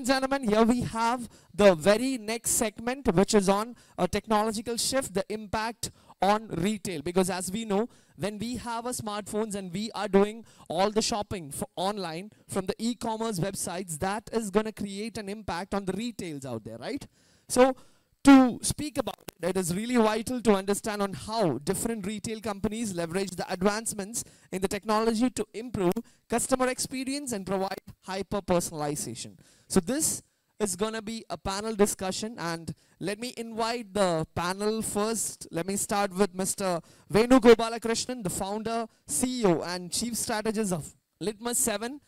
and gentlemen, here we have the very next segment, which is on a technological shift, the impact on retail. Because as we know, when we have our smartphones and we are doing all the shopping for online from the e-commerce websites, that is going to create an impact on the retails out there, right? So to speak about it, it is really vital to understand on how different retail companies leverage the advancements in the technology to improve customer experience and provide hyper-personalization. So this is going to be a panel discussion, and let me invite the panel first. Let me start with Mr. Venu Gopalakrishnan, the founder, CEO, and chief strategist of Litmus 7.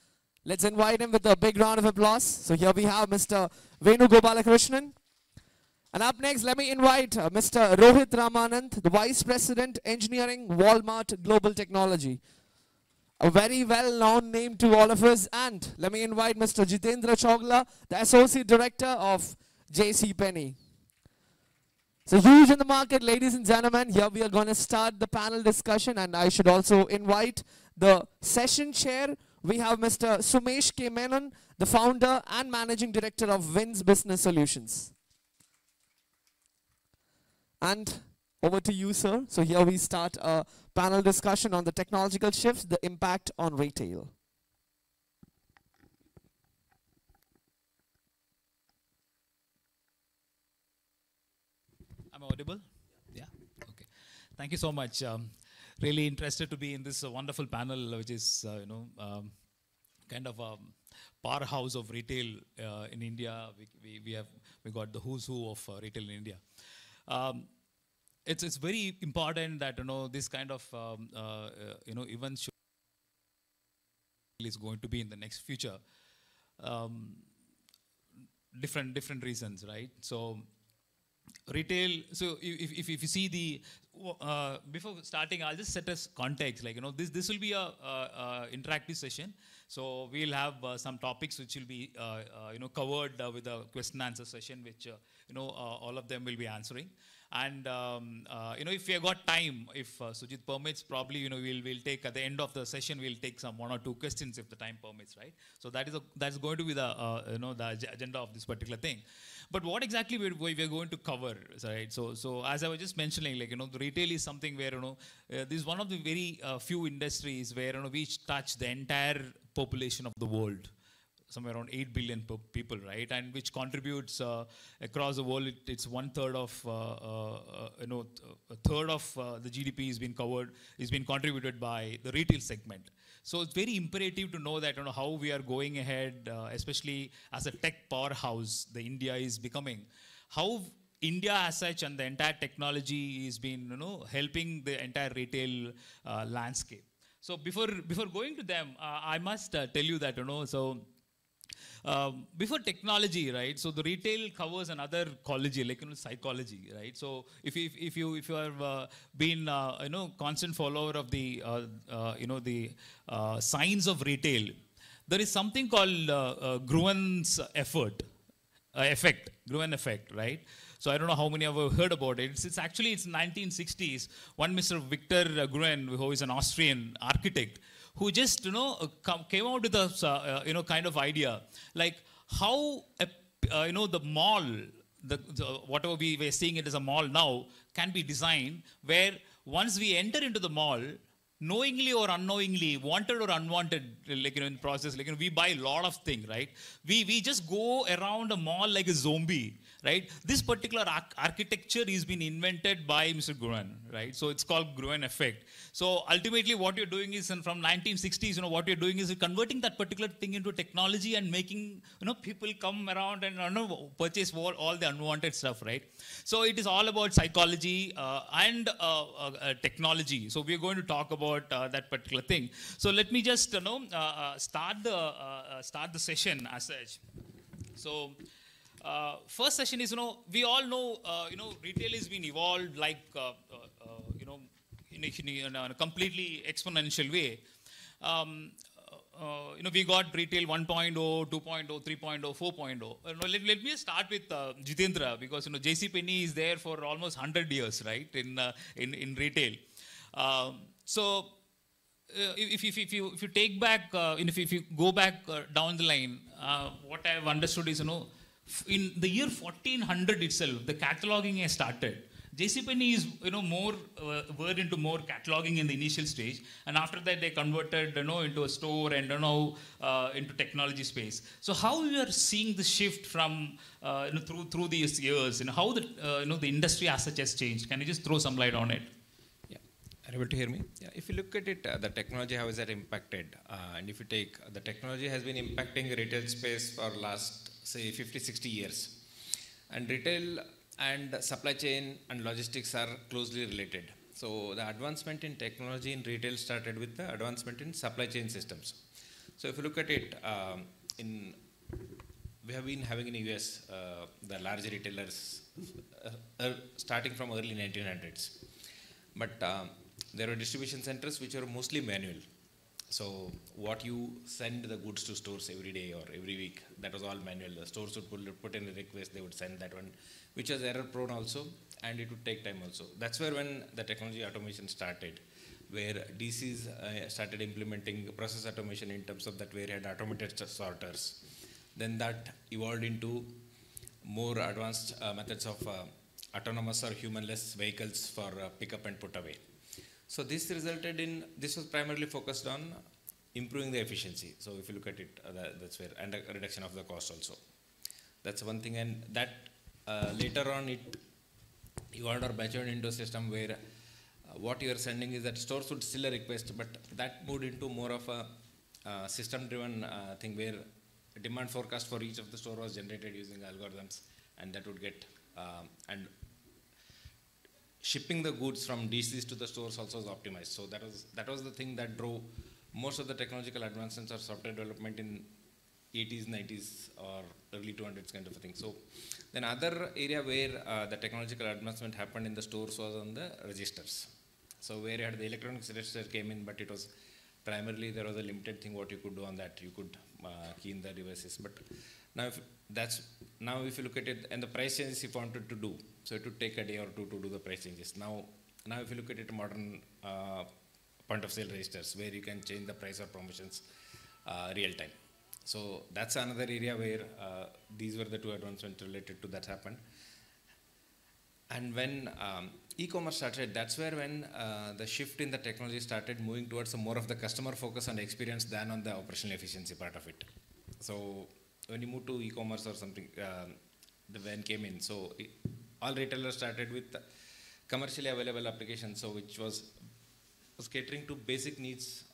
Let's invite him with a big round of applause. So here we have Mr. Venu Gopalakrishnan. And up next, let me invite Mr. Rohit Ramanand, the Vice President, Engineering, Walmart Global Technology. A very well-known name to all of us. And let me invite Mr. Jitendra Chougala, the Associate Director of JCPenney. So huge in the market, ladies and gentlemen. Here we are going to start the panel discussion. And I should also invite the session chair. We have Mr. Sumesh K. Menon, the founder and Managing Director of Ven's Business Solutions. And over to you, sir. So here we start a panel discussion on the technological shifts, the impact on retail. I'm audible? Yeah. Okay. Thank you so much. Really interested to be in this wonderful panel, which is kind of a powerhouse of retail in India. We got the who's who of retail in India. It's very important that this kind of events is going to be in the next future. Different reasons, right? So retail. So if you see the before starting, I'll just set us context. Like this will be a interactive session. So we'll have some topics which will be covered with a question and answer session, which all of them will be answering. And if we have got time, if Sujit permits, probably we'll take at the end of the session we'll take some 1 or 2 questions if the time permits, right? So that's going to be the the agenda of this particular thing. But what exactly we're going to cover, right? So as I was just mentioning, like the retail is something where this is one of the very few industries where we touch the entire population of the world. Somewhere around 8 billion people, right? And which contributes across the world. It's 1/3 of a third of the GDP is being contributed by the retail segment. So it's very imperative to know that how we are going ahead, especially as a tech powerhouse, the India is becoming. How India as such and the entire technology is been helping the entire retail landscape. So before going to them, I must tell you that before technology, right? So the retail covers another ecology, like psychology, right? So if you have been constant follower of the science of retail, there is something called Gruen's Gruen effect, right? So I don't know how many have heard about it. It's 1960s. One Mr. Victor Gruen, who is an Austrian architect, who just came out with a kind of idea, like how the mall, whatever we were seeing it as a mall now, can be designed where once we enter into the mall, knowingly or unknowingly, wanted or unwanted, like in the process, like we buy a lot of things, right? We just go around a mall like a zombie, right? This particular architecture is been invented by Mr. Gruen, right? So it's called Gruen effect. So ultimately, what you're doing is, and from 1960s, what you're doing is you're converting that particular thing into technology and making people come around and purchase all the unwanted stuff, right? So it is all about psychology and technology. So we're going to talk about that particular thing. So let me just start the session as such. So first session is we all know retail has been evolved like in a completely exponential way. We got retail 1.0, 2.0, 3.0, 4.0. Let me just start with Jitendra, because JCPenney is there for almost 100 years, right, in retail. So if you take back, if you go back down the line, what I have understood is, in the year 1400 itself, the cataloging has started. JCPenney is, more were into more cataloging in the initial stage, and after that they converted, into a store and into technology space. So how you are seeing the shift from through these years, how the the industry as such has changed? Can you just throw some light on it? Yeah, are you able to hear me? Yeah, if you look at it, the technology, how is that impacted? And if you take the technology has been impacting retail space for last, say, 50, 60 years, and retail and supply chain and logistics are closely related. So the advancement in technology in retail started with the advancement in supply chain systems. So if you look at it, we have been having in the US the large retailers starting from early 1900s. But there were distribution centers which were mostly manual. So what you send the goods to stores every day or every week, that was all manual. The stores would put in a request, they would send that one, which was error prone also, and it would take time also. That's where when the technology automation started, where DCs started implementing process automation in terms of that, where you had automated sorters. Then that evolved into more advanced methods of autonomous or humanless vehicles for pickup and put away. So this resulted in, this was primarily focused on improving the efficiency. So if you look at it, that's where, and a reduction of the cost also. That's one thing, and that later on it evolved or matured into a system where what you are sending is that stores would still request, but that moved into more of a system-driven thing where demand forecast for each of the store was generated using algorithms, and that would get, and shipping the goods from DCs to the stores also was optimized. So that was the thing that drove most of the technological advancements or software development in 80s, 90s or early 200s kind of a thing. So then other area where the technological advancement happened in the stores was on the registers. So where you had the electronics register came in, but it was primarily there was a limited thing what you could do on that. You could key in the devices. But now if you look at it and the price changes if you wanted to do, so it would take a day or two to do the price changes. Now if you look at it, modern point of sale registers where you can change the price or promotions real time. So that's another area where these were the two advancements related to that happened. And when e-commerce started, that's where when the shift in the technology started moving towards more of the customer focus on experience than on the operational efficiency part of it. So when you move to e-commerce or something, the van came in. So all retailers started with commercially available applications, so which was catering to basic needs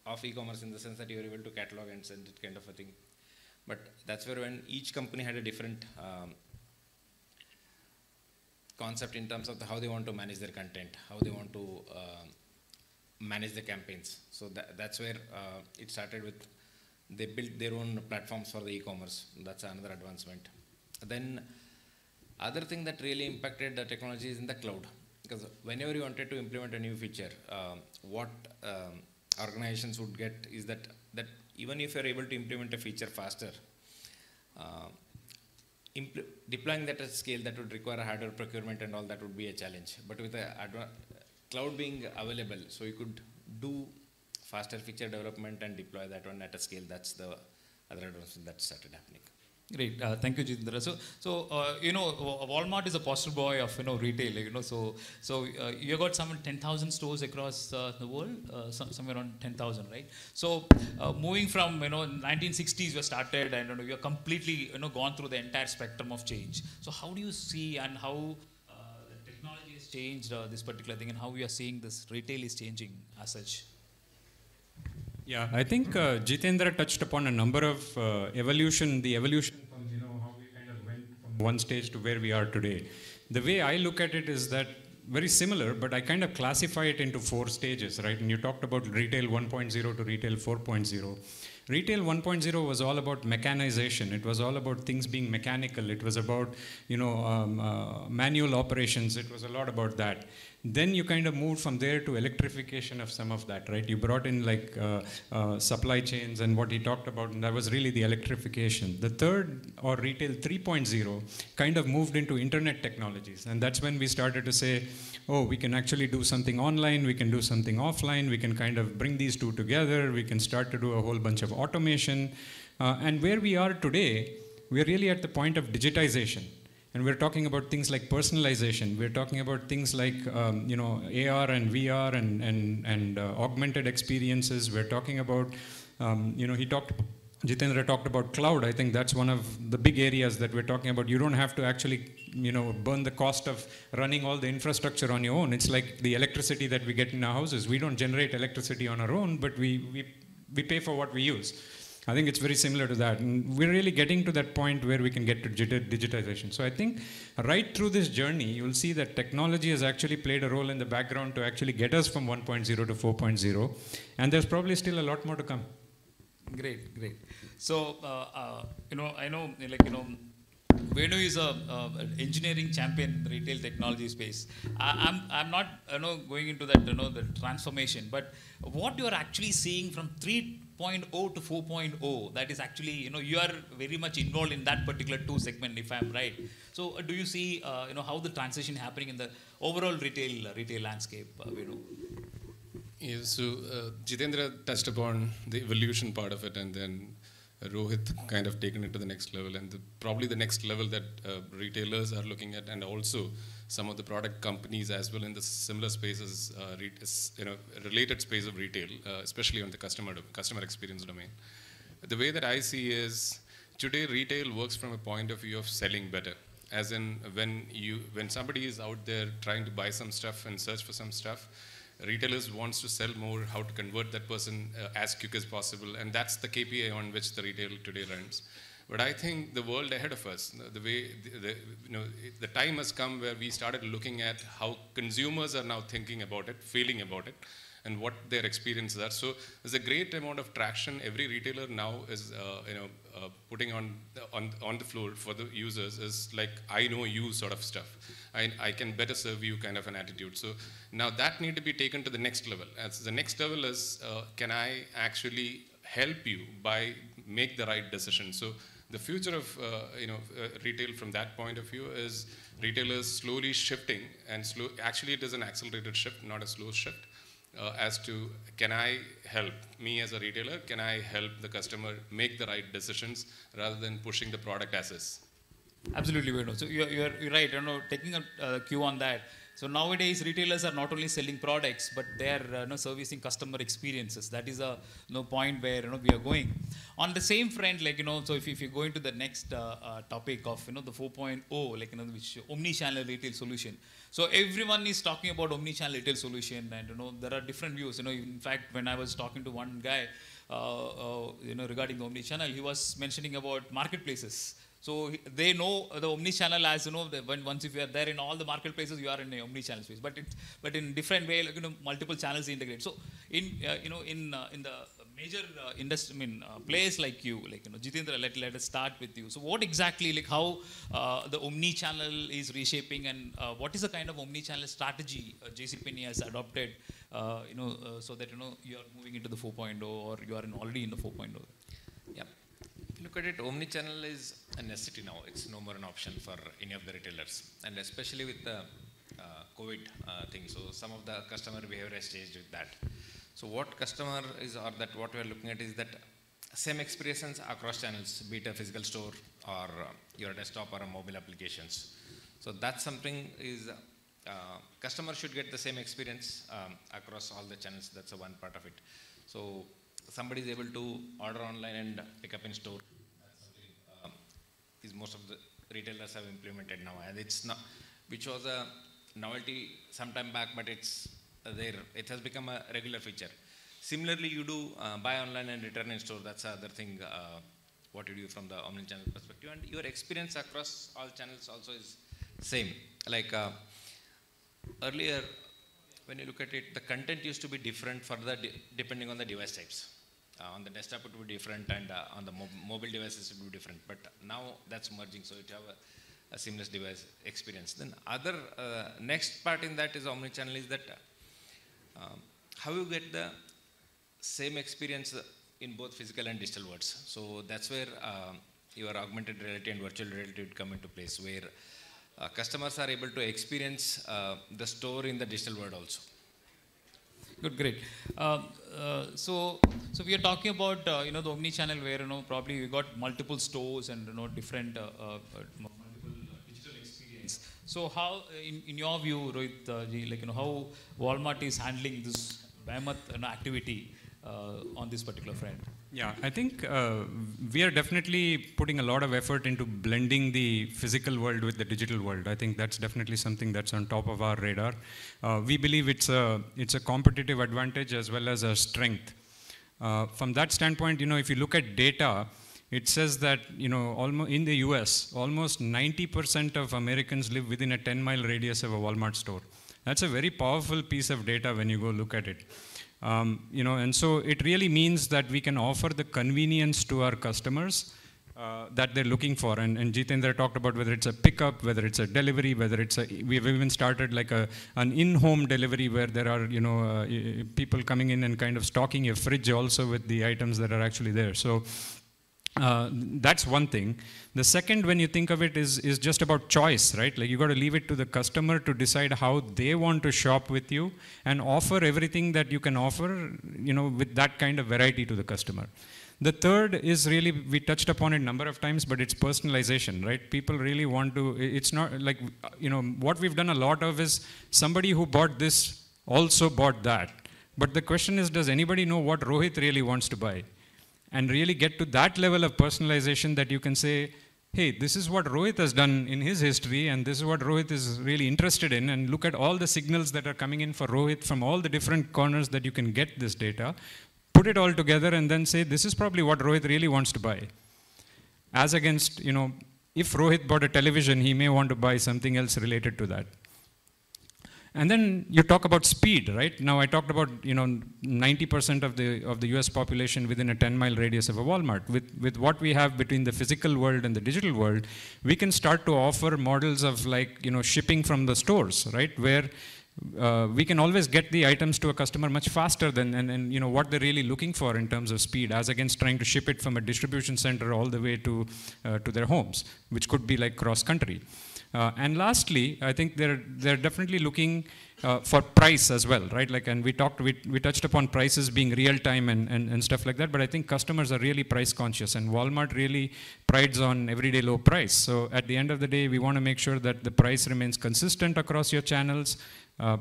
of e-commerce in the sense that you were able to catalog and send it kind of a thing. But that's where when each company had a different concept in terms of how they want to manage their content, how they want to manage the campaigns. So that's where it started with, they built their own platforms for the e-commerce. That's another advancement. Then other thing that really impacted the technology is in the cloud. Because whenever you wanted to implement a new feature, what organizations would get is that even if you're able to implement a feature faster, deploying that at scale, that would require a hardware procurement and all, that would be a challenge. But with the cloud being available, so you could do faster feature development and deploy that one at a scale. That's the other advancement that started happening. Great, thank you, Jitendra. So Walmart is a poster boy of retail. So you got some 10,000 stores across the world, somewhere around 10,000, right? So moving from 1960s you started, and you are completely gone through the entire spectrum of change. So how do you see and how the technology has changed this particular thing, and how we are seeing this retail is changing as such? Yeah, I think Jitendra touched upon a number of the evolution from how we kind of went from one stage to where we are today. The way I look at it is that very similar, but I kind of classify it into 4 stages, right? And you talked about retail 1.0 to retail 4.0. Retail 1.0 was all about mechanization. It was all about things being mechanical. It was about manual operations. It was a lot about that. Then you kind of moved from there to electrification of some of that, right? You brought in like supply chains and what he talked about, and that was really the electrification. The third, or retail 3.0, kind of moved into internet technologies. And that's when we started to say, oh, we can actually do something online, we can do something offline, we can kind of bring these two together, we can start to do a whole bunch of automation. And where we are today, we're really at the point of digitization. And we're talking about things like personalization. We're talking about things like AR and VR and augmented experiences. We're talking about, Jitendra talked about cloud. I think that's one of the big areas that we're talking about. You don't have to actually, burn the cost of running all the infrastructure on your own. It's like the electricity that we get in our houses. We don't generate electricity on our own, but we pay for what we use. I think it's very similar to that. And we're really getting to that point where we can get to digitization. So I think right through this journey, you'll see that technology has actually played a role in the background to actually get us from 1.0 to 4.0. And there's probably still a lot more to come. Great, great. So, I know, Venu is an engineering champion in the retail technology space. I'm not, going into that, the transformation, but what you are actually seeing from 3.0 to 4.0, that is actually, you are very much involved in that particular two segment, if I'm right. So, do you see, how the transition happening in the overall retail landscape, Venu? Yeah, so Jitendra touched upon the evolution part of it, and then Rohit kind of taken it to the next level, and probably the next level that retailers are looking at, and also some of the product companies as well in the similar spaces, related space of retail, especially on the customer experience domain. The way that I see is today retail works from a point of view of selling better. As in when somebody is out there trying to buy some stuff and search for some stuff, retailers wants to sell more, how to convert that person as quick as possible, and that's the KPI on which the retail today runs. But I think the world ahead of us, the way the time has come where we started looking at how consumers are now thinking about it, feeling about it, and what their experiences are. So there's a great amount of traction. Every retailer now is putting on the floor for the users is like, I know you sort of stuff. I can better serve you kind of an attitude. So now that need to be taken to the next level. As the next level is, can I actually help you by make the right decision? So the future of retail from that point of view is retailers slowly shifting, and actually it is an accelerated shift, not a slow shift. As to, can I help me as a retailer? Can I help the customer make the right decisions rather than pushing the product as is? Absolutely, Venu. So you're right. Taking a cue on that. So nowadays, retailers are not only selling products, but they are servicing customer experiences. That is a point where we are going. On the same front, so if you go into the next topic of the 4.0, which omni-channel retail solution. So everyone is talking about omni-channel retail solution, and there are different views. In fact, when I was talking to one guy, regarding the omni-channel, he was mentioning about marketplaces. So they know the omni-channel as once if you are there in all the marketplaces, you are in a omni-channel space. But in different way, multiple channels integrate. So in the major industry, players like you, Jitendra, let us start with you. So what exactly, how the omni-channel is reshaping, and what is the kind of omni-channel strategy JCPenney has adopted, so that you are moving into the 4.0, or you are already in the 4.0. Yeah. Look at it, omni-channel is a necessity now. It's no more an option for any of the retailers, and especially with the COVID thing. So some of the customer behavior has changed with that. So what customer is, or that what we are looking at is that same experiences across channels, be it a physical store or your desktop or a mobile applications. So that's something is customer should get the same experience across all the channels. That's one part of it. So somebody is able to order online and pick up in store. That's something is most of the retailers have implemented now, and it's not, which was a novelty some time back, but it's there. It has become a regular feature. Similarly, you do buy online and return in store. That's another thing. What you do from the omni-channel perspective, and your experience across all channels also is same. Like earlier, when you look at it, the content used to be different for the depending on the device types. On the desktop it would be different, and on the mobile devices it would be different. But now that's merging. So you have a seamless device experience. Then other next part in that is omnichannel is that how you get the same experience in both physical and digital worlds. So that's where your augmented reality and virtual reality would come into place, where customers are able to experience the store in the digital world also. Good, great. So we are talking about the omni-channel where probably we got multiple stores and different multiple digital experience. So how, in your view, Rohit ji, how Walmart is handling this behemoth activity on this particular front? Yeah, I think we are definitely putting a lot of effort into blending the physical world with the digital world. I think that's definitely something that's on top of our radar. We believe it's a competitive advantage as well as a strength. From that standpoint, if you look at data, it says that almost in the US, almost 90% of Americans live within a 10-mile radius of a Walmart store. That's a very powerful piece of data when you go look at it. And so it really means that we can offer the convenience to our customers that they're looking for. And Jitendra talked about whether it's a pickup, whether it's a delivery, whether it's we've even started like an in-home delivery where there are, people coming in and kind of stocking your fridge also with the items that are actually there. So that's one thing. The second, when you think of it, is just about choice, right? Like you got to leave it to the customer to decide how they want to shop with you and offer everything that you can offer, with that kind of variety to the customer. The third is really, we touched upon it a number of times, but it's personalization, right? People really want to, it's not like, what we've done a lot of is somebody who bought this also bought that. But the question is, does anybody know what Rohit really wants to buy? And really get to that level of personalization that you can say, hey, this is what Rohit has done in his history, and this is what Rohit is really interested in, and look at all the signals that are coming in for Rohit from all the different corners that you can get this data, put it all together, and then say, this is probably what Rohit really wants to buy. As against, if Rohit bought a television, he may want to buy something else related to that. And then you talk about speed, right? Now I talked about 90% of the US population within a 10-mile radius of a Walmart. With what we have between the physical world and the digital world, we can start to offer models of shipping from the stores, right? Where we can always get the items to a customer much faster than and what they're really looking for in terms of speed, as against trying to ship it from a distribution center all the way to their homes, which could be like cross country. And lastly, I think they're definitely looking for price as well, right? And we touched upon prices being real time and stuff like that. But I think customers are really price conscious, and Walmart really prides on everyday low price. So at the end of the day, we want to make sure that the price remains consistent across your channels.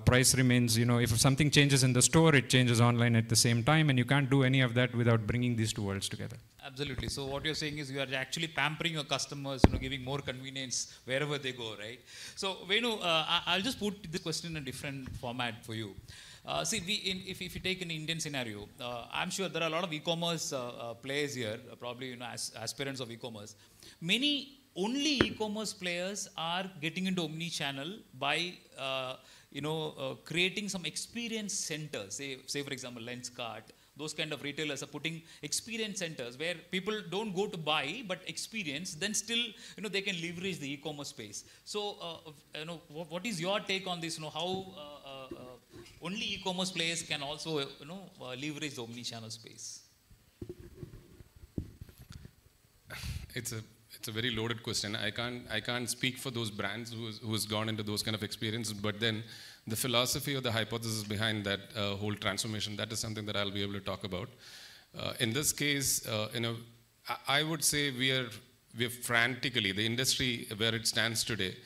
Price remains, if something changes in the store, it changes online at the same time, and you can't do any of that without bringing these two worlds together. Absolutely. So what you're saying is you are actually pampering your customers, giving more convenience wherever they go, right? So Venu, I'll just put this question in a different format for you. See, if you take an Indian scenario, I'm sure there are a lot of e-commerce players here, probably aspirants of e-commerce. Many only e-commerce players are getting into omni-channel by creating some experience centers. Say for example, Lenskart. Those kind of retailers are putting experience centers where people don't go to buy but experience, then still they can leverage the e-commerce space. So what is your take on this? How only e-commerce players can also leverage the omni-channel space? It's a very loaded question. I can't speak for those brands who's gone into those kind of experiences, but then the philosophy or the hypothesis behind that whole transformation, that is something that I'll be able to talk about. In this case, I would say we are frantically, the industry where it stands today,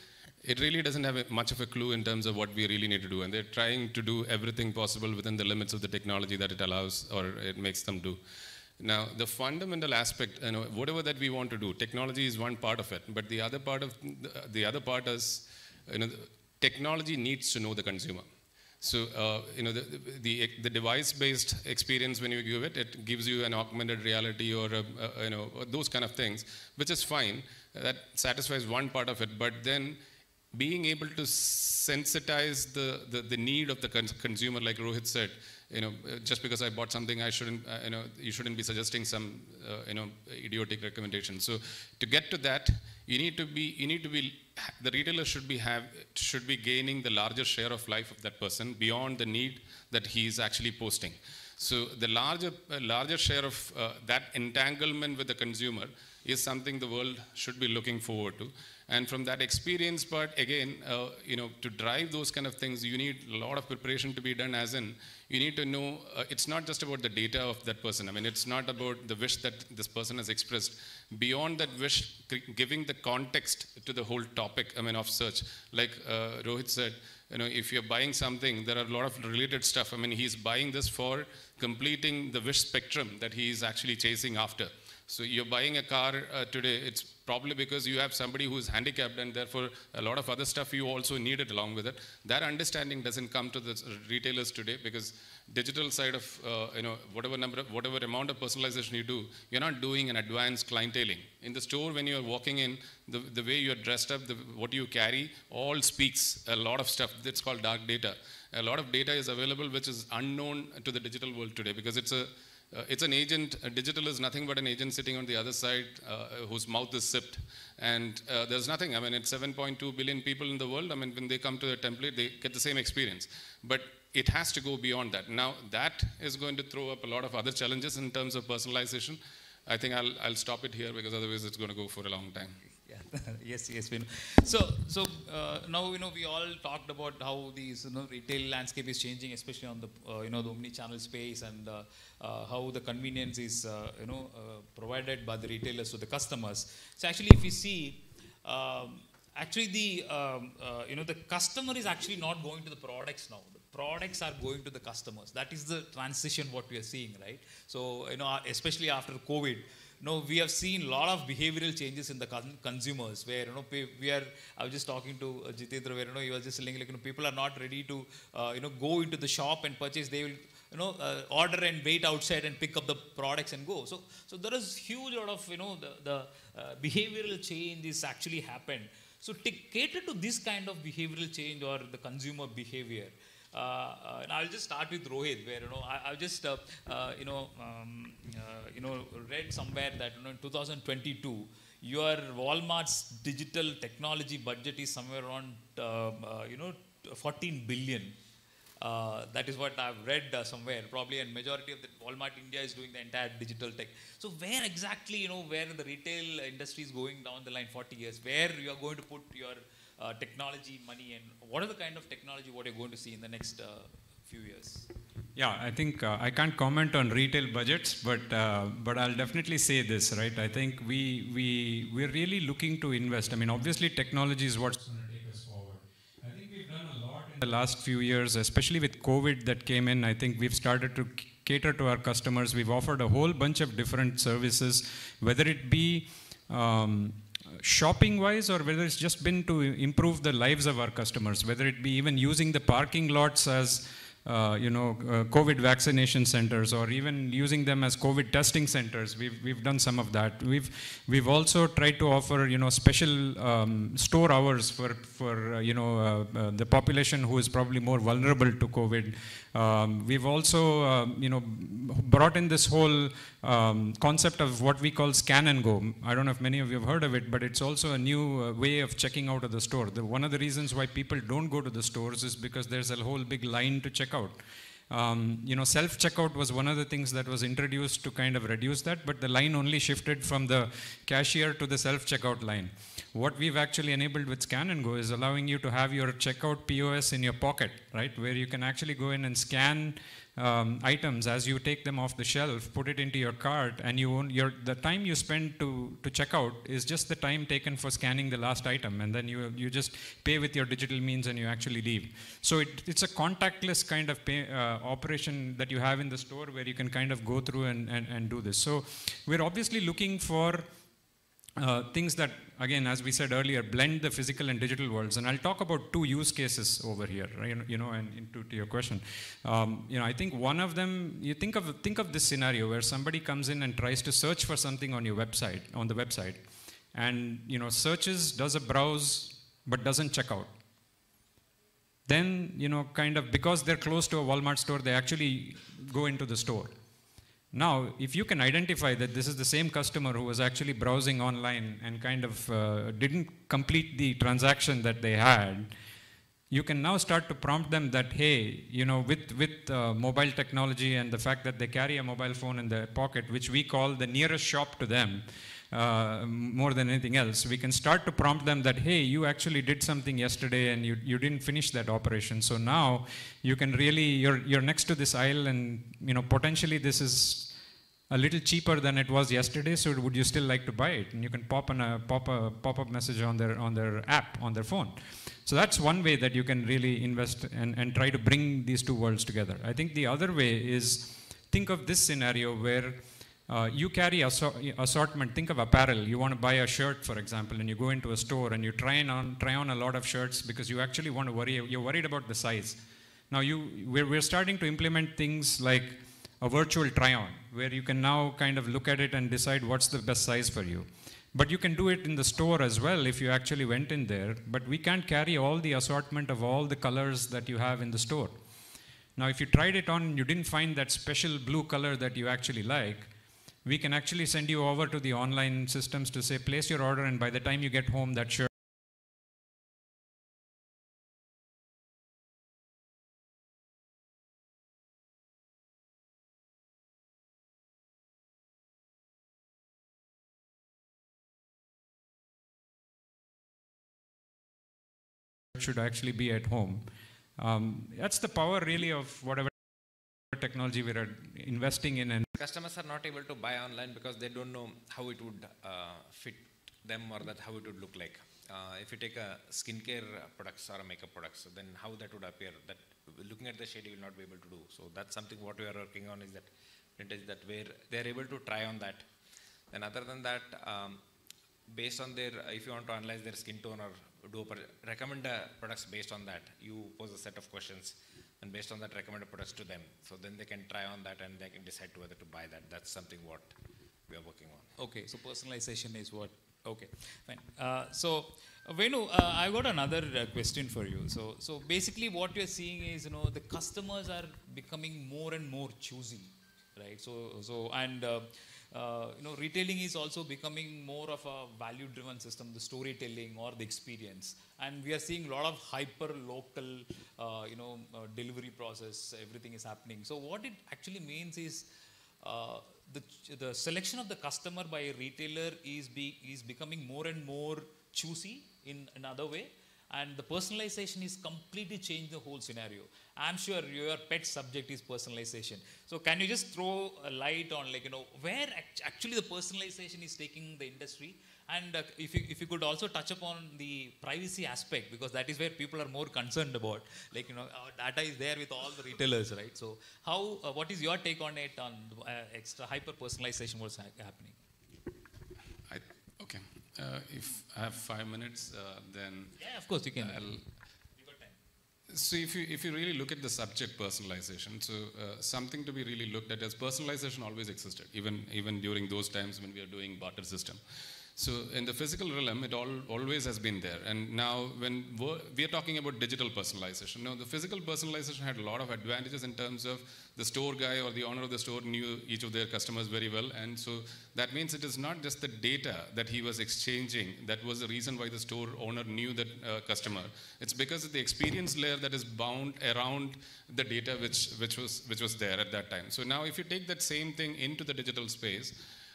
it really doesn't have much of a clue in terms of what we really need to do, and they're trying to do everything possible within the limits of the technology that it allows or it makes them do. Now, the fundamental aspect, whatever that we want to do, technology is one part of it, but the other part is, technology needs to know the consumer. So, the device-based experience when you give it, it gives you an augmented reality or those kind of things, which is fine. That satisfies one part of it, but then being able to sensitize the need of the consumer, like Rohit said. Just because I bought something, I shouldn't, you shouldn't be suggesting some, idiotic recommendation. So to get to that, you need to the retailer should be gaining the larger share of life of that person beyond the need that he is actually posting. So the larger share of that entanglement with the consumer is something the world should be looking forward to. And from that experience part, again, to drive those kind of things, you need a lot of preparation to be done, as in, you need to know, it's not just about the data of that person. I mean, it's not about the wish that this person has expressed. Beyond that wish, giving the context to the whole topic, I mean, of search. Like Rohit said, if you're buying something, there are a lot of related stuff. I mean, he's buying this for completing the wish spectrum that he's actually chasing after. So you're buying a car today, it's probably because you have somebody who is handicapped, and therefore a lot of other stuff you also need it along with it. That understanding doesn't come to the retailers today, because digital side of whatever amount of personalization you do, you're not doing an advanced clienteling. In the store, when you're walking in, the way you're dressed up, what you carry, all speaks a lot of stuff. That's called dark data. A lot of data is available which is unknown to the digital world today, because it's an agent. Digital is nothing but an agent sitting on the other side whose mouth is sipped. And there's nothing. I mean, it's 7.2 billion people in the world. I mean, when they come to the template, they get the same experience. But it has to go beyond that. Now, that is going to throw up a lot of other challenges in terms of personalization. I think I'll stop it here, because otherwise it's going to go for a long time. Yeah. Yes, Venu. So now we all talked about how these retail landscape is changing, especially on the the omni-channel space, and how the convenience is provided by the retailers to the customers. So actually, if you see, actually the customer is actually not going to the products now. The products are going to the customers. That is the transition what we are seeing, right? So especially after COVID. We have seen a lot of behavioral changes in the consumers, where I was just talking to Jitendra, where he was just saying, like, people are not ready to go into the shop and purchase. They will order and wait outside and pick up the products and go. So there is huge lot of the behavioral change is actually happened. So to cater to this kind of behavioral change or the consumer behavior, and I'll just start with Rohit, where I've just read somewhere that in 2022 your Walmart's digital technology budget is somewhere around 14 billion. That is what I've read somewhere, probably, and majority of the Walmart India is doing the entire digital tech. So where exactly where the retail industry is going down the line 40 years, where you are going to put your technology money, and what are the kind of technology what you're going to see in the next few years? Yeah, I think I can't comment on retail budgets, but I'll definitely say this, right? I think we're really looking to invest. I mean, obviously technology is what's going to take us forward. I think we've done a lot in the last few years, especially with COVID that came in. I think we've started to cater to our customers. We've offered a whole bunch of different services, whether it be shopping wise, or whether it's just been to improve the lives of our customers, whether it be even using the parking lots as COVID vaccination centers, or even using them as COVID testing centers. We've done some of that. We've also tried to offer special store hours for the population who is probably more vulnerable to COVID. We've also brought in this whole concept of what we call scan and go. I don't know if many of you have heard of it, but it's also a new way of checking out of the store. One of the reasons why people don't go to the stores is because there's a whole big line to check out. Self-checkout was one of the things that was introduced to kind of reduce that, but the line only shifted from the cashier to the self-checkout line. What we've actually enabled with Scan and Go is allowing you to have your checkout POS in your pocket, right? Where you can actually go in and scan items as you take them off the shelf, put it into your cart, and the time you spend to check out is just the time taken for scanning the last item, and then you just pay with your digital means and you actually leave. So it's a contactless kind of operation that you have in the store, where you can kind of go through and do this. So we're obviously looking for things that, again, as we said earlier, blend the physical and digital worlds. And I'll talk about two use cases over here, right? And to your question. I think one of them, you think of this scenario where somebody comes in and tries to search for something on the website, and searches, does a browse, but doesn't check out. Then, kind of because they're close to a Walmart store, they actually go into the store. Now, if you can identify that this is the same customer who was actually browsing online and kind of didn't complete the transaction that they had, you can now start to prompt them that, hey, you know, with mobile technology and the fact that they carry a mobile phone in their pocket, which we call the nearest shop to them, more than anything else, we can start to prompt them that, hey, you actually did something yesterday and you didn't finish that operation. So now you can really, you're next to this aisle and, you know, potentially this is a little cheaper than it was yesterday, so would you still like to buy it? And you can pop a pop-up message on their app, on their phone. So that's one way that you can really invest and try to bring these two worlds together. I think the other way is, think of this scenario where you carry assortment. Think of apparel. You want to buy a shirt, for example, and you go into a store and you try on a lot of shirts because you actually want to you're worried about the size. Now we're starting to implement things like a virtual try-on, where you can now kind of look at it and decide what's the best size for you. But you can do it in the store as well if you actually went in there, but we can't carry all the assortment of all the colors that you have in the store. Now, if you tried it on and you didn't find that special blue color that you actually like, we can actually send you over to the online systems to say, place your order, and by the time you get home, that shirt should actually be at home. That's the power really of whatever technology we're investing in. And customers are not able to buy online because they don't know how it would fit them or that how it would look like. If you take a skincare products or a makeup products, then how that would appear, that looking at the shade you will not be able to do. So that's something what we are working on, is that vintage, that where they are able to try on that. And other than that, based on their, if you want to analyze their skin tone or recommend products based on that, you pose a set of questions, and based on that recommend products to them. So then they can try on that and they can decide whether to buy that. That's something what we are working on. Okay, so personalization is what, okay, fine. So Venu, I got another question for you. So basically what you're seeing is, you know, the customers are becoming more and more choosy, right? You know, retailing is also becoming more of a value-driven system, the storytelling or the experience. And we are seeing a lot of hyper-local, delivery process, everything is happening. So what it actually means is the selection of the customer by a retailer is becoming more and more choosy in another way. And the personalization is completely changed the whole scenario. I'm sure your pet subject is personalization. So can you just throw a light on, like, you know, where actually the personalization is taking the industry? And if you could also touch upon the privacy aspect, because that is where people are more concerned about. Like, you know, our data is there with all the retailers, right? So how, what is your take on it, on extra hyper personalization, what's happening? Okay. If I have 5 minutes, then yeah, of course you can. You got time. So if you really look at the subject personalization, so something to be really looked at, as personalization always existed, even during those times when we are doing barter system. So in the physical realm, it always has been there. And now when we are talking about digital personalization, now the physical personalization had a lot of advantages in terms of the store guy or the owner of the store knew each of their customers very well. And so that means it is not just the data that he was exchanging that was the reason why the store owner knew that customer. It's because of the experience layer that is bound around the data which was there at that time. So now if you take that same thing into the digital space,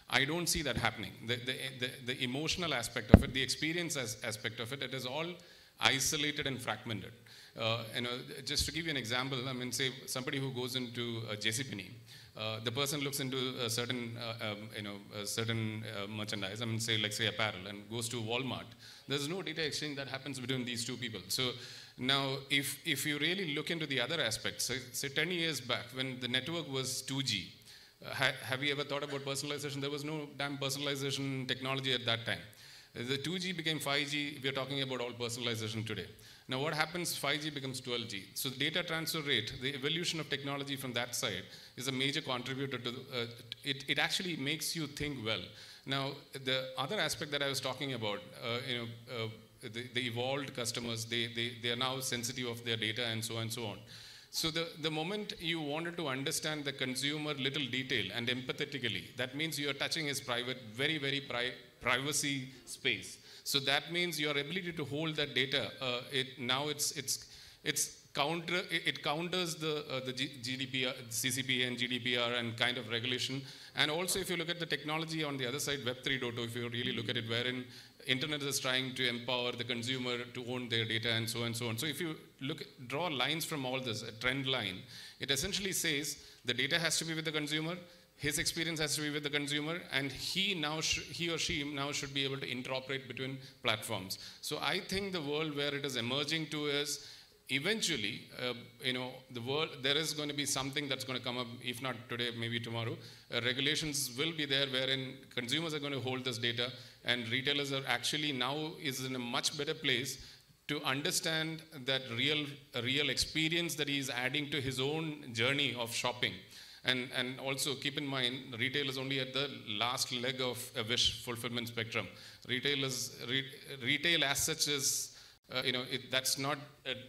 I don't see that happening. The emotional aspect of it, the experience aspect of it, it is all isolated and fragmented. Just to give you an example, I mean, say somebody who goes into JCPenney, the person looks into a certain, merchandise, I mean, say apparel, and goes to Walmart. There's no data exchange that happens between these two people. So now, if you really look into the other aspects, say 10 years back when the network was 2G, have you ever thought about personalization? There was no damn personalization technology at that time. The 2G became 5G, we are talking about all personalization today. Now what happens, 5G becomes 12G. So the data transfer rate, the evolution of technology from that side is a major contributor to, it actually makes you think well. Now the other aspect that I was talking about, the evolved customers, they are now sensitive of their data and so on. So the moment you wanted to understand the consumer little detail and empathetically, that means you are touching his private, very, very privacy space. So that means your ability to hold that data, it counters the GDPR, CCP and GDPR and kind of regulation. And also if you look at the technology on the other side, Web 3.0, if you really look at it, wherein internet is trying to empower the consumer to own their data and so on and so on. So if you draw lines from all this, a trend line, it essentially says the data has to be with the consumer, his experience has to be with the consumer, and he or she now should be able to interoperate between platforms. So I think the world where it is emerging to is eventually, the world, there is going to be something that's going to come up, if not today, maybe tomorrow. Regulations will be there wherein consumers are going to hold this data, and retailers are actually now is in a much better place to understand that real experience that he is adding to his own journey of shopping. And also keep in mind, retail is only at the last leg of a wish fulfillment spectrum. Retail as such is, that's not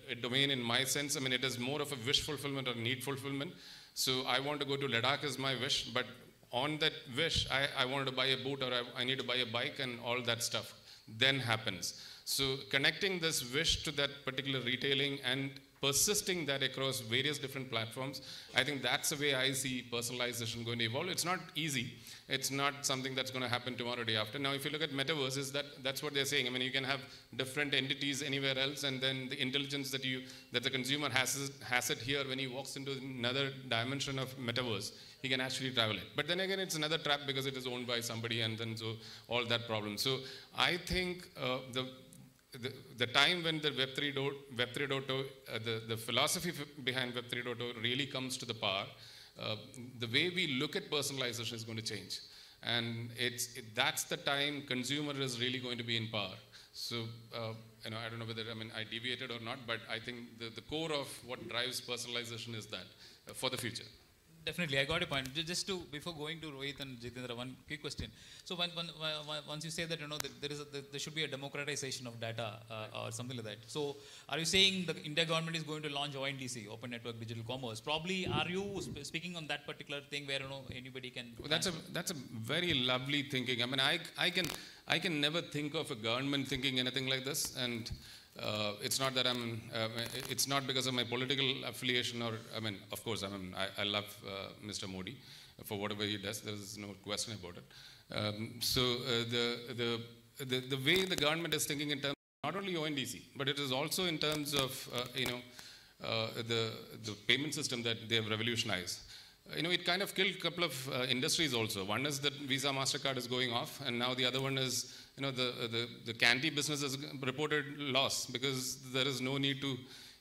a domain in my sense. I mean, it is more of a wish fulfillment or need fulfillment. So I want to go to Ladakh is my wish, but on that wish, I wanted to buy a boot, or I need to buy a bike, and all that stuff then happens. So connecting this wish to that particular retailing and persisting that across various different platforms, I think that's the way I see personalization going to evolve. It's not easy. It's not something that's going to happen tomorrow, day after. Now, if you look at metaverse, that's what they're saying. I mean, you can have different entities anywhere else, and then the intelligence that the consumer has it here when he walks into another dimension of metaverse, he can actually travel it. But then again, it's another trap because it is owned by somebody, and then so all that problem. So I think the time when the Web 3.0, the philosophy behind Web 3.0 really comes to the power, the way we look at personalization is going to change. And that's the time consumer is really going to be in power. So, I don't know whether, I deviated or not, but I think the core of what drives personalization is that for the future. Definitely, I got your point. Just before going to Rohit and Jitendra, one quick question. So once you say that there should be a democratization of data or something like that. So are you saying the India government is going to launch ONDC, Open Network Digital Commerce? Probably, are you speaking on that particular thing where anybody can? Well, that's a very lovely thinking. I mean, I can never think of a government thinking anything like this, and it's not that it's not because of my political affiliation, or, of course, I love Mr. Modi for whatever he does. There is no question about it. The way the government is thinking in terms of not only ONDC, but it is also in terms of, the payment system that they have revolutionized. It kind of killed a couple of industries also. One is that Visa, MasterCard is going off, and now the other one is, the candy business has reported loss because there is no need to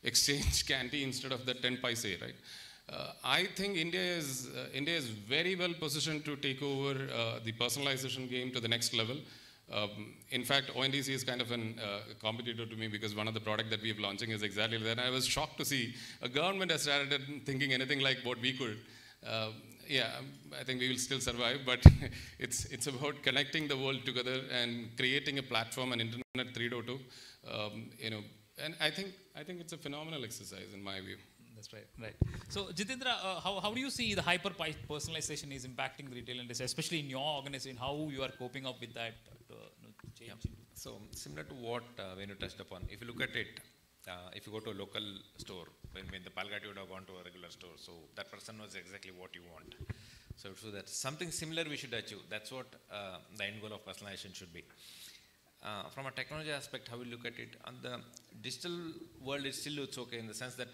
exchange candy instead of the 10 paise, right? I think India is very well positioned to take over the personalization game to the next level. In fact, ONDC is kind of a competitor to me because one of the products that we are launching is exactly that. I was shocked to see a government has started thinking anything like what we could. I think we will still survive, but it's about connecting the world together and creating a platform, an Internet 3.0. And I think it's a phenomenal exercise in my view. That's right. So Jitendra, how do you see the hyper personalization is impacting the retail industry, especially in your organization? How you are coping up with that change? Yeah. So similar to what Venu touched upon, if you look at it, if you go to a local store, when the Palgatti would have gone to a regular store, so that person knows exactly what you want. So that's something similar we should achieve. That's what the end goal of personalization should be. From a technology aspect, how we look at it, on the digital world, it still looks okay in the sense that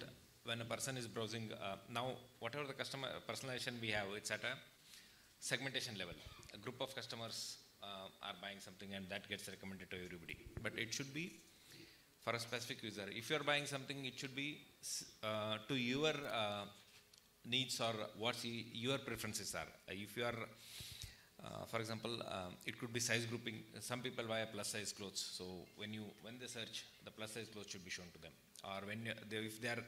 when a person is browsing, now whatever the customer personalization we have, it's at a segmentation level. A group of customers are buying something and that gets recommended to everybody. But it should be for a specific user. If you are buying something, it should be to your needs or what your preferences are. If you are, for example, it could be size grouping. Some people buy a plus size clothes. So when they search, the plus size clothes should be shown to them. Or when if they are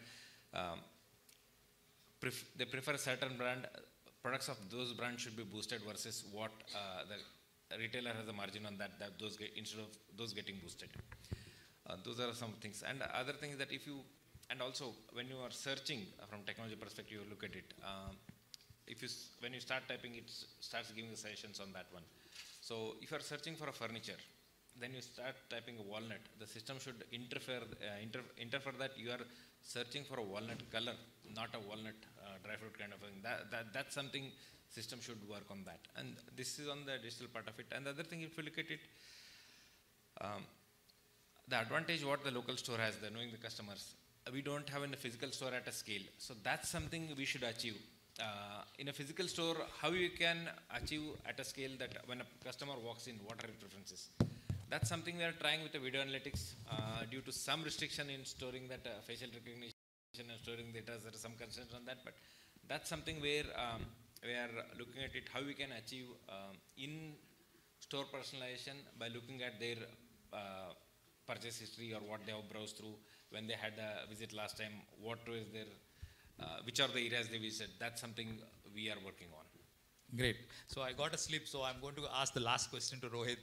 they prefer a certain brand, products of those brands should be boosted versus what the retailer has a margin on that instead of those getting boosted. Those are some things. And other things that if you, and also when you are searching from technology perspective, you look at it. When you start typing, it starts giving the suggestions on that one. So if you are searching for a furniture, then you start typing a walnut. The system should interfere that you are searching for a walnut color, not a walnut dry fruit kind of thing. That's something system should work on that. And this is on the digital part of it. And the other thing, if you look at it, the advantage what the local store has, the knowing the customers, we don't have in a physical store at a scale. So that's something we should achieve. In a physical store, how you can achieve at a scale that when a customer walks in, what are his preferences? That's something we are trying with the video analytics due to some restriction in storing that facial recognition and storing data. There are some concerns on that, but that's something where we are looking at it, how we can achieve in-store personalization by looking at their purchase history or what they have browsed through when they had a visit last time, what is their, which are the areas they visited. That's something we are working on. Great. So I got a slip, so I'm going to ask the last question to Rohit.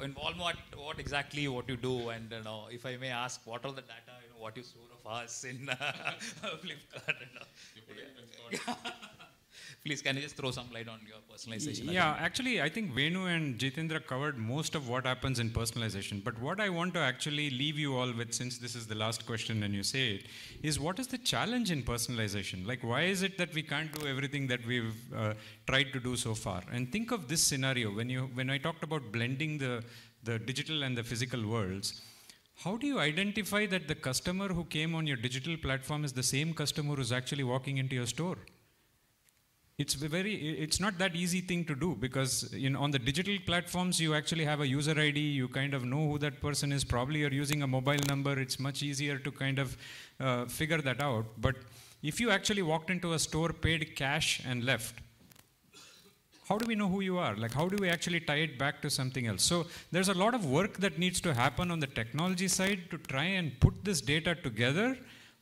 In Walmart, what exactly you do, and if I may ask, what are the data, what you store of us in Flipkart? Please, can you just throw some light on your personalization? Yeah, actually, I think Venu and Jitendra covered most of what happens in personalization. But what I want to actually leave you all with, since this is the last question and you say it, is what is the challenge in personalization? Like, why is it that we can't do everything that we've tried to do so far? And think of this scenario. When I talked about blending the digital and the physical worlds, how do you identify that the customer who came on your digital platform is the same customer who's actually walking into your store? It's not that easy thing to do, because on the digital platforms you actually have a user ID, you kind of know who that person is, probably you're using a mobile number, it's much easier to kind of figure that out. But if you actually walked into a store, paid cash and left, how do we know who you are? Like, how do we actually tie it back to something else? So there's a lot of work that needs to happen on the technology side to try and put this data together,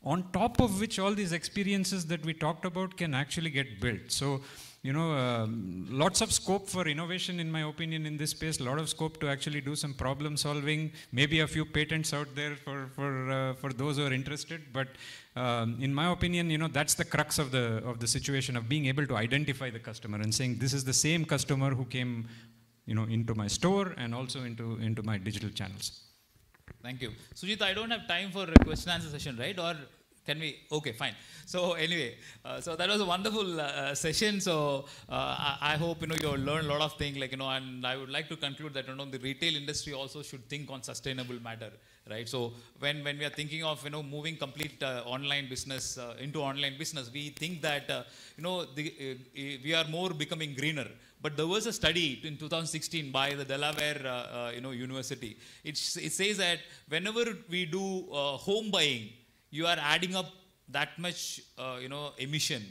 on top of which all these experiences that we talked about can actually get built. So, lots of scope for innovation, in my opinion, in this space, a lot of scope to actually do some problem solving, maybe a few patents out there for those who are interested. But in my opinion, that's the crux of the situation, of being able to identify the customer and saying, this is the same customer who came into my store and also into my digital channels. Thank you. Sujit, I don't have time for a question and answer session, right? Or can we? Okay, fine. So anyway, so that was a wonderful session. So I hope you learned a lot of things, and I would like to conclude that the retail industry also should think on sustainable matter, right? So when we are thinking of moving complete online business into online business, we think that we are more becoming greener. But there was a study in 2016 by the Delaware University. It says that whenever we do home buying, you are adding up that much emission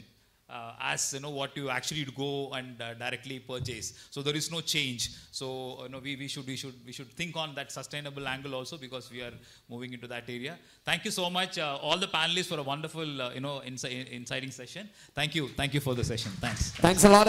as what you actually go and directly purchase. So there is no change. So we should think on that sustainable angle also, because we are moving into that area. Thank you so much, all the panelists, for a wonderful inciting session. Thank you for the session. Thanks. Thanks a lot.